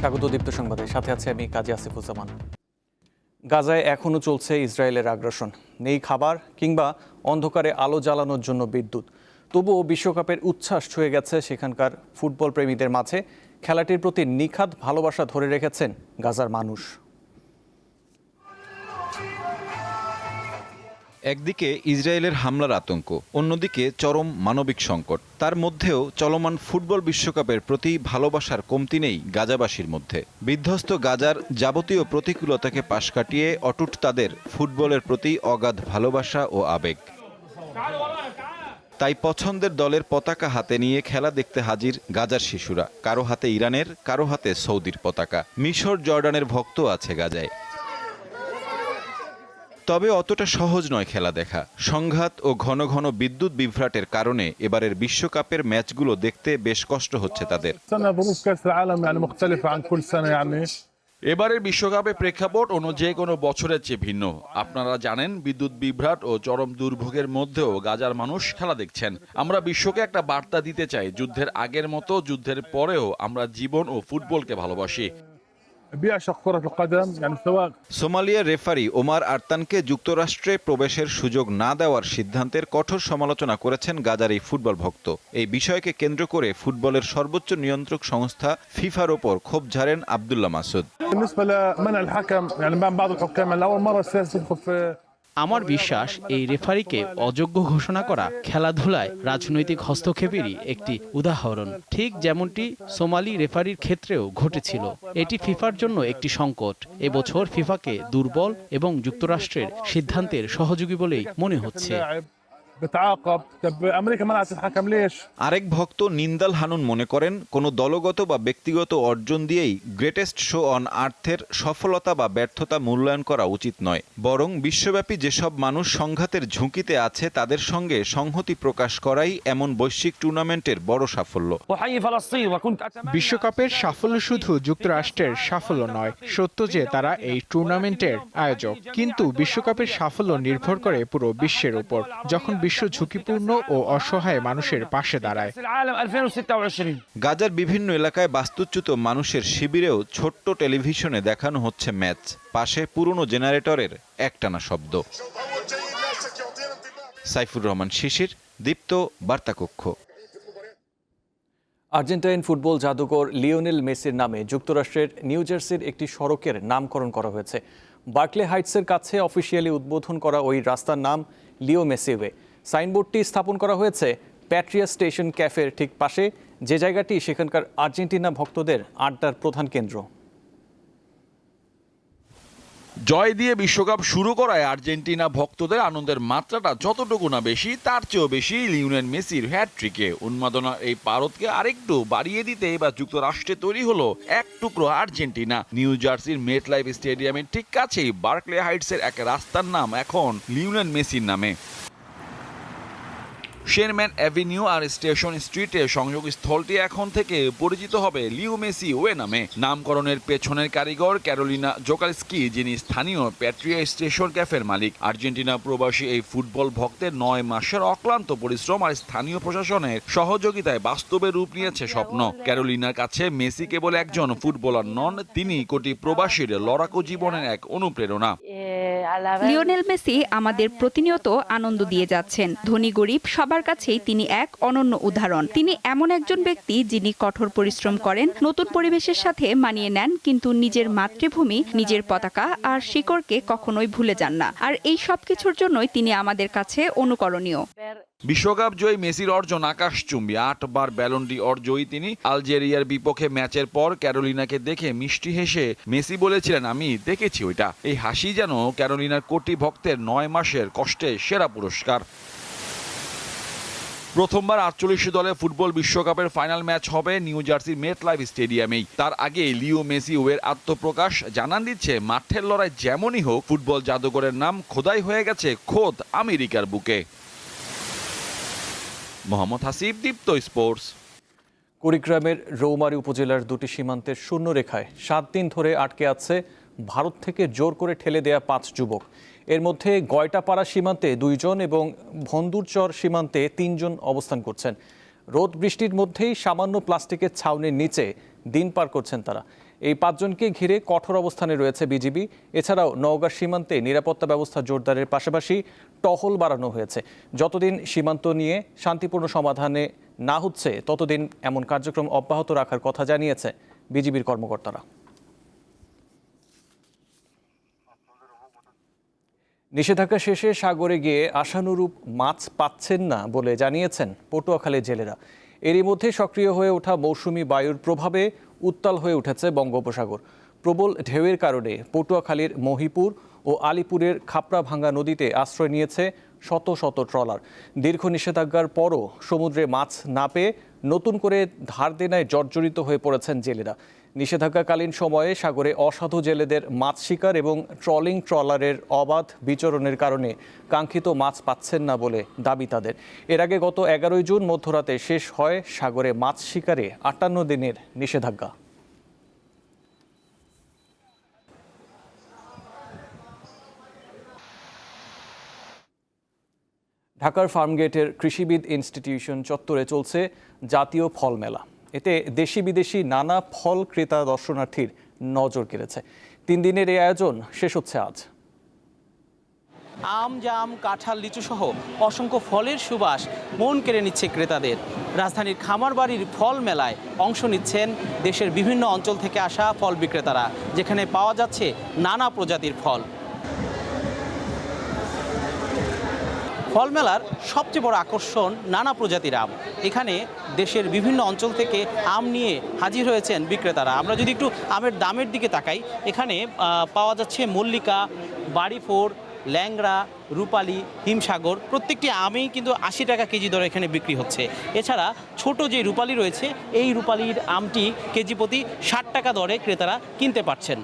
স্বাগত দীপ্ত সংবাদে, সাথে আছে আমি কাজী আসিফুজ্জামান। গাজায় এখনও চলছে ইসরায়েলের আগ্রাসন। নেই খাবার কিংবা অন্ধকারে আলো জ্বালানোর জন্য বিদ্যুৎ। তবুও বিশ্বকাপের উচ্ছ্বাস ছুঁয়ে গেছে সেখানকার ফুটবল প্রেমীদের মাঝে। খেলাটির প্রতি নিখাদ ভালোবাসা ধরে রেখেছেন গাজার মানুষ। একদিকে ইসরায়েলের হামলার আতঙ্ক, অন্যদিকে চরম মানবিক সংকট। তার মধ্যেও চলমান ফুটবল বিশ্বকাপের প্রতি ভালোবাসার কমতি নেই গাজাবাসীর মধ্যে। বিধ্বস্ত গাজার যাবতীয় প্রতিকূলতাকে পাশ কাটিয়ে অটুট তাদের ফুটবলের প্রতি অগাধ ভালোবাসা ও আবেগ। তাই পছন্দের দলের পতাকা হাতে নিয়ে খেলা দেখতে হাজির গাজার শিশুরা। কারো হাতে ইরানের, কারো হাতে সৌদির পতাকা। মিশর, জর্ডানের ভক্ত আছে গাজায়। তবে অতটা সহজ নয় খেলা দেখা। সংঘাত ও ঘন ঘন বিদ্যুৎ বিভ্রাটের কারণে এবারের বিশ্বকাপের ম্যাচগুলো দেখতে বেশ কষ্ট হচ্ছে তাদের। এবারের বিশ্বকাপের প্রেক্ষাপট অন্য যে কোনো বছরের চেয়ে ভিন্ন। আপনারা জানেন, বিদ্যুৎ বিভ্রাট ও চরম দুর্ভোগের মধ্যেও গাজার মানুষ খেলা দেখছেন। আমরা বিশ্বকে একটা বার্তা দিতে চাই, যুদ্ধের আগের মতো যুদ্ধের পরেও আমরা জীবন ও ফুটবলকে ভালোবাসি। সোমালিয়ার রেফারি ওমার আরতানকে যুক্তরাষ্ট্রে প্রবেশের সুযোগ না দেওয়ার সিদ্ধান্তের কঠোর সমালোচনা করেছেন গাজার এই ফুটবল ভক্ত। এই বিষয়কে কেন্দ্র করে ফুটবলের সর্বোচ্চ নিয়ন্ত্রক সংস্থা ফিফার ওপর ক্ষোভ ঝাড়েন আব্দুল্লাহ মাসুদ। আমার বিশ্বাস, এই রেফারিকে অযোগ্য ঘোষণা করা খেলাধুলায় রাজনৈতিক হস্তক্ষেপেরই একটি উদাহরণ। ঠিক যেমনটি সোমালি রেফারির ক্ষেত্রেও ঘটেছিল। এটি ফিফার জন্য একটি সংকট। এবছর ফিফাকে দুর্বল এবং যুক্তরাষ্ট্রের সিদ্ধান্তের সহযোগী বলেই মনে হচ্ছে। আরেক ভক্ত নিন্দাল হানুন মনে করেন, কোনো দলগত বা ব্যক্তিগত অর্জন দিয়েই গ্রেটেস্ট শো অন আর্থের সফলতা বা ব্যর্থতা মূল্যায়ন করা উচিত নয়। বরং বিশ্বব্যাপী যেসব মানুষ সংঘাতের ঝুঁকিতে আছে তাদের সঙ্গে সংহতি প্রকাশ করাই এমন বৈশ্বিক টুর্নামেন্টের বড় সাফল্য। বিশ্বকাপের সাফল্য শুধু যুক্তরাষ্ট্রের সাফল্য নয়, সত্য যে তারা এই টুর্নামেন্টের আয়োজক। কিন্তু বিশ্বকাপের সাফল্য নির্ভর করে পুরো বিশ্বের উপর, যখন বিশ্ব ঝুঁকিপূর্ণ ও অসহায় মানুষের পাশে দাঁড়ায়। গাজার বিভিন্ন এলাকায় বাস্তুচ্যুত মানুষের শিবিরেও ছোট্ট টেলিভিশনে দেখানো হচ্ছে ম্যাচ। পাশে পুরনো জেনারেটরের একটানা শব্দ। সাইফুর রহমান শিশির, দীপ্ত, বার্তাকক্ষ। আর্জেন্টাইন ফুটবল জাদুকর লিওনেল মেসির নামে যুক্তরাষ্ট্রের নিউ জার্সির একটি সড়কের নামকরণ করা হয়েছে। বার্কলে হাইটসের কাছে অফিসিয়ালি উদ্বোধন করা ওই রাস্তার নাম লিও মেসি ওয়ে। সাইনবোর্ডটি স্থাপন করা হয়েছে প্যাট্রিয়া স্টেশন ক্যাফের ঠিক পাশে, যে জায়গাটি সেখানকার আর্জেন্টিনা ভক্তদের আড্ডার প্রধান কেন্দ্র। জয় দিয়ে বিশ্বকাপ শুরু করায় আর্জেন্টিনা ভক্তদের আনন্দের মাত্রাটা যতটুকু না বেশি, তার চেয়েও বেশি লিওনেল মেসির হ্যাটট্রিকে। উন্মাদনার এই পারদকে আরেকটু বাড়িয়ে দিতে এবার যুক্তরাষ্ট্রে তৈরি হলো এক টুকরো আর্জেন্টিনা। নিউ জার্সির মেট লাইফ স্টেডিয়ামের ঠিক কাছেই বার্কলে হাইটসের এক রাস্তার নাম এখন লিওনেল মেসির নামে। শেরম্যান অ্যাভিনিউ আর স্টেশন স্ট্রিটের সংযোগস্থলটি এখন থেকে পরিচিত হবে লিও মেসি ওয়ে নামে। নামকরণের পেছনের কারিগর ক্যারোলিনা জোকালস্কি, যিনি স্থানীয় প্যাট্রিয়া স্টেশন ক্যাফের মালিক। আর্জেন্টিনা প্রবাসী এই ফুটবল ভক্তের 9 মাসের অক্লান্ত পরিশ্রম আর স্থানীয় প্রশাসনের সহযোগিতায় বাস্তবে রূপ নিয়েছে স্বপ্ন। ক্যারোলিনার কাছে মেসি কেবল একজন ফুটবলার নন, তিনি কোটি প্রবাসীর লড়াকু জীবনের এক অনুপ্রেরণা। লিওনেল মেসি আমাদের প্রতিনিয়ত আনন্দ দিয়ে যাচ্ছেন। ধনী গরিব সবার কাছেই তিনি এক অনন্য উদাহরণ। তিনি এমন একজন ব্যক্তি যিনি কঠোর পরিশ্রম করেন, নতুন পরিবেশের সাথে মানিয়ে নেন, কিন্তু নিজের মাতৃভূমি, নিজের পতাকা আর শিকড়কে কখনোই ভুলে যান না। আর এই সবকিছুর জন্যই তিনি আমাদের কাছে অনুকরণীয়। বিশ্বকাপ জয়ী মেসির অর্জন আকাশচুম্বী। 8 বার ব্যালন ডি অর জয়ী তিনি। আলজেরিয়ার বিপক্ষে ম্যাচের পর ক্যারোলিনাকে দেখে মিষ্টি হেসে মেসি বলেছিলেন, আমি দেখেছি ওইটা। এই হাসি যেন ক্যারোলিনার কোটি ভক্তের 9 মাসের কষ্টে সেরা পুরস্কার। প্রথমবার 48 দলে ফুটবল বিশ্বকাপের ফাইনাল ম্যাচ হবে নিউ জার্সির মেট লাইফ স্টেডিয়ামেই। তার আগে লিও মেসি ওয়ের আত্মপ্রকাশ জানান দিচ্ছে, মাঠের লড়াই যেমনই হোক, ফুটবল জাদুকরের নাম খোদাই হয়ে গেছে খোদ আমেরিকার বুকে। মোহাম্মদ হাসিব, দীপ্ত স্পোর্টস। কুড়িগ্রামের রৌমারী উপজেলার দুটি সীমান্তের শূন্যরেখায় 7 দিন ধরে আটকে আছে ভারত থেকে জোর করে ঠেলে দেয়া 5 যুবক। এর মধ্যে গয়টাপাড়া সীমান্তে 2 জন এবং ভন্দুরচর সীমান্তে 3 জন অবস্থান করছেন। রোদ বৃষ্টির মধ্যেই সামান্য প্লাস্টিকের ছাউনির নিচে দিন পার করছেন তারা। এই 5 জনকে ঘিরে কঠোর অবস্থানে রয়েছে বিজিবি। এছাড়াও নওগাঁ সীমান্তে নিরাপত্তা ব্যবস্থা জোরদারের পাশাপাশি টহল বাড়ানো হয়েছে। যতদিন সীমান্ত নিয়ে শান্তিপূর্ণ সমাধানে না হচ্ছে ততদিন এমন কার্যক্রম অব্যাহত রাখার কথা জানিয়েছে বিজিবির কর্মকর্তারা। নিষেধাজ্ঞা শেষে সাগরে গিয়ে আশানুরূপ মাছ পাচ্ছেন না বলে জানিয়েছেন পটুয়াখালীর জেলেরা। এরই মধ্যে সক্রিয় হয়ে ওঠা মৌসুমি বায়ুর প্রভাবে উত্তাল হয়ে উঠেছে বঙ্গোপসাগর। প্রবল ঢেউয়ের কারণে পটুয়াখালীর মহিপুর ও আলিপুরের খাপড়াভাঙ্গা নদীতে আশ্রয় নিয়েছে শত শত ট্রলার। দীর্ঘ নিষেধাজ্ঞার পরও সমুদ্রে মাছ না পেয়ে নতুন করে ধার দেনায় জর্জরিত হয়ে পড়েছেন জেলেরা। নিষেধাজ্ঞাকালীন সময়ে সাগরে অসাধু জেলেদের মাছ শিকার এবং ট্রলিং ট্রলারের অবাধ বিচরণের কারণে কাঙ্ক্ষিত মাছ পাচ্ছেন না বলে দাবি তাদের। এর আগে গত 11 জুন মধ্যরাতে শেষ হয় সাগরে মাছ শিকারে 58 দিনের নিষেধাজ্ঞা। ঢাকার ফার্মগেটের কৃষিবিদ ইনস্টিটিউশন চত্বরে চলছে জাতীয় ফল মেলা। এতে দেশি বিদেশি নানা ফল ক্রেতা দর্শনার্থীর নজর কেড়েছে। 3 দিনের এই আয়োজন শেষ হচ্ছে আজ। আম, জাম, কাঁঠাল, লিচু সহ অসংখ্য ফলের সুবাস মন কেড়ে নিচ্ছে ক্রেতাদের। রাজধানীর খামারবাড়ির ফল মেলায় অংশ নিচ্ছেন দেশের বিভিন্ন অঞ্চল থেকে আসা ফল বিক্রেতারা, যেখানে পাওয়া যাচ্ছে নানা প্রজাতির ফল। ফল মেলার সবচেয়ে বড় আকর্ষণ নানা প্রজাতির আম। এখানে দেশের বিভিন্ন অঞ্চল থেকে আম নিয়ে হাজির হয়েছেন বিক্রেতারা। আমরা যদি একটু আমের দামের দিকে তাকাই, এখানে পাওয়া যাচ্ছে মল্লিকা, বাড়িফোর, ল্যাংড়া, রূপালী, হিমসাগর। প্রত্যেকটি আমেই কিন্তু 80 টাকা কেজি দরে এখানে বিক্রি হচ্ছে। এছাড়া ছোট যে রূপালী রয়েছে, এই রূপালীর আমটি কেজি প্রতি 60 টাকা দরে ক্রেতারা কিনতে পারছেন।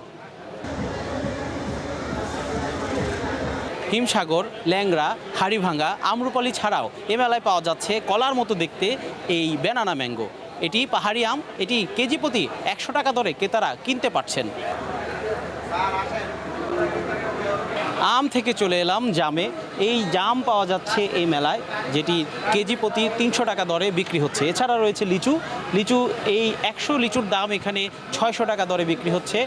হিমসাগর, ল্যাংড়া, হাড়িভাঙ্গা, আমরুপালি ছাড়াও এ মেলায় পাওয়া যাচ্ছে কলার মতো দেখতে এই ব্যানানা ম্যাঙ্গো। এটি পাহাড়ি আম, এটি কেজি প্রতি 100 টাকা দরে ক্রেতারা কিনতে পারছেন। আম থেকে চলে এলাম জামে। এই জাম পাওয়া যাচ্ছে এই মেলায়, যেটি কেজি প্রতি 300 টাকা দরে বিক্রি হচ্ছে। এছাড়া রয়েছে লিচু। এই 100 লিচুর দাম এখানে 600 টাকা দরে বিক্রি হচ্ছে।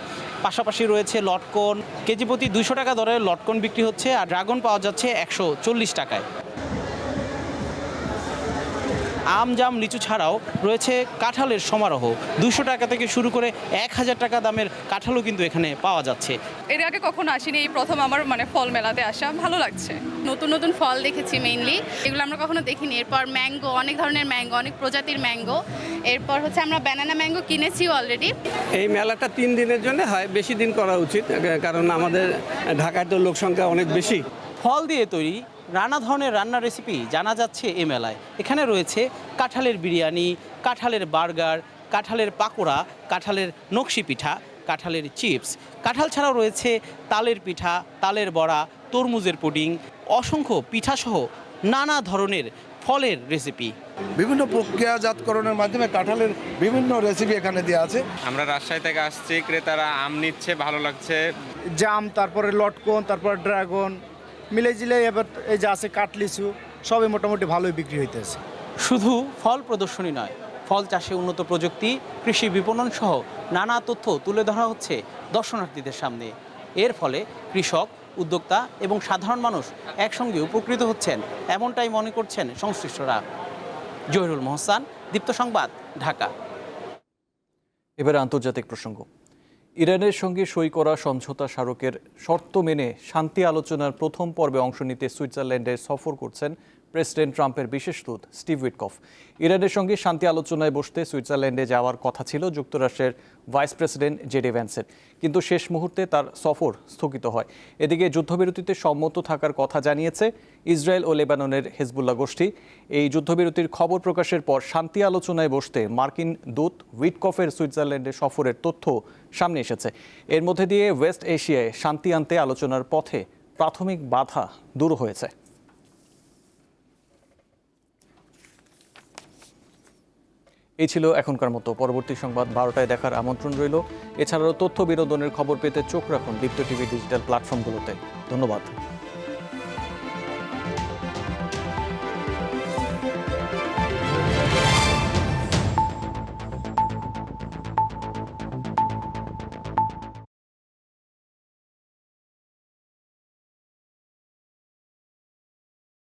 পাশাপাশি রয়েছে লটকন, কেজি প্রতি 200 টাকা দরে লটকন বিক্রি হচ্ছে। আর ড্রাগন পাওয়া যাচ্ছে 140 টাকায়। আম, জাম, লিচু ছাড়াও রয়েছে কাঁঠালের সমারোহ। 200 টাকা থেকে শুরু করে 1000 টাকা দামের কাঁঠালও কিন্তু এখানে পাওয়া যাচ্ছে। এর আগে কখনো আসিনি, এই প্রথম আমার ফল মেলাতে আসা, ভালো লাগছে। নতুন নতুন ফল দেখেছি মেইনলি, এগুলো আমরা কখনো দেখিনি। এরপর ম্যাঙ্গো, অনেক ধরনের ম্যাঙ্গো, অনেক প্রজাতির ম্যাঙ্গো। এরপর হচ্ছে আমরা ব্যানানা ম্যাঙ্গো কিনেছি অলরেডি। এই মেলাটা 3 দিনের জন্য হয়, বেশি দিন করা উচিত, কারণ আমাদের ঢাকায় তো লোক সংখ্যা অনেক বেশি। ফল দিয়ে তৈরি নানা ধরনের রান্নার রেসিপি জানা যাচ্ছে এই মেলায়। এখানে রয়েছে কাঁঠালের বিরিয়ানি, কাঁঠালের বার্গার, কাঁঠালের পাকোড়া, কাঁঠালের নকশি পিঠা, কাঁঠালের চিপস। কাঁঠাল ছাড়াও রয়েছে তালের পিঠা, তালের বড়া, তরমুজের পুডিং, অসংখ্য পিঠাসহ নানা ধরনের ফলের রেসিপি। বিভিন্ন প্রক্রিয়াজাতকরণের মাধ্যমে কাঁঠালের বিভিন্ন রেসিপি এখানে দেওয়া আছে। আমরা রাজশাহী থেকে আসছি, ক্রেতারা আম নিচ্ছে, ভালো লাগছে। জাম, তারপরে লটকন, তারপর ড্রাগন মিলে জিলে এবার এই যে আছে কাঠলিচু, সবই মোটামুটি ভালোই বিক্রি হইতেছে। শুধু ফল প্রদর্শনী নয়, ফল চাষে উন্নত প্রযুক্তি, কৃষি বিপণন সহ নানা তথ্য তুলে ধরা হচ্ছে দর্শনার্থীদের সামনে। এর ফলে কৃষক, উদ্যোক্তা এবং সাধারণ মানুষ একসঙ্গে উপকৃত হচ্ছেন, এমনটাই মনে করছেন সংশ্লিষ্টরা। জহিরুল মোহসান, দীপ্ত সংবাদ, ঢাকা। এবারে আন্তর্জাতিক প্রসঙ্গ। ইরানের সঙ্গে সই করা সমঝোতা স্মারকের শর্ত মেনে শান্তি আলোচনার প্রথম পর্বে অংশ নিতে সুইজারল্যান্ডে সফর করছেন প্রেসিডেন্ট ট্রাম্পের বিশেষ দূত স্টিভ উইটকফ। ইরানের সঙ্গে শান্তি আলোচনায় বসতে সুইজারল্যান্ডে যাওয়ার কথা ছিল যুক্তরাষ্ট্রের ভাইস প্রেসিডেন্ট জেডি ভ্যান্সের, কিন্তু শেষ মুহূর্তে তার সফর স্থগিত হয়। এদিকে যুদ্ধবিরতিতে সম্মত থাকার কথা জানিয়েছে ইসরায়েল ও লেবাননের হেজবুল্লাহ গোষ্ঠী। এই যুদ্ধবিরতির খবর প্রকাশের পর শান্তি আলোচনায় বসতে মার্কিন দূত উইটকফের সুইজারল্যান্ডে সফরের তথ্য সামনে এসেছে। এর মধ্যে দিয়ে ওয়েস্ট এশিয়ায় শান্তি আনতে আলোচনার পথে প্রাথমিক বাধা দূর হয়েছে। এই ছিল এখনকার মতো। পরবর্তী সংবাদ 12টায় দেখার আমন্ত্রণ রইল। এছাড়াও তথ্য বিনোদনের খবর পেতে চোখ রাখুন দীপ্ত টিভি ডিজিটাল প্ল্যাটফর্মগুলোতে। ধন্যবাদ।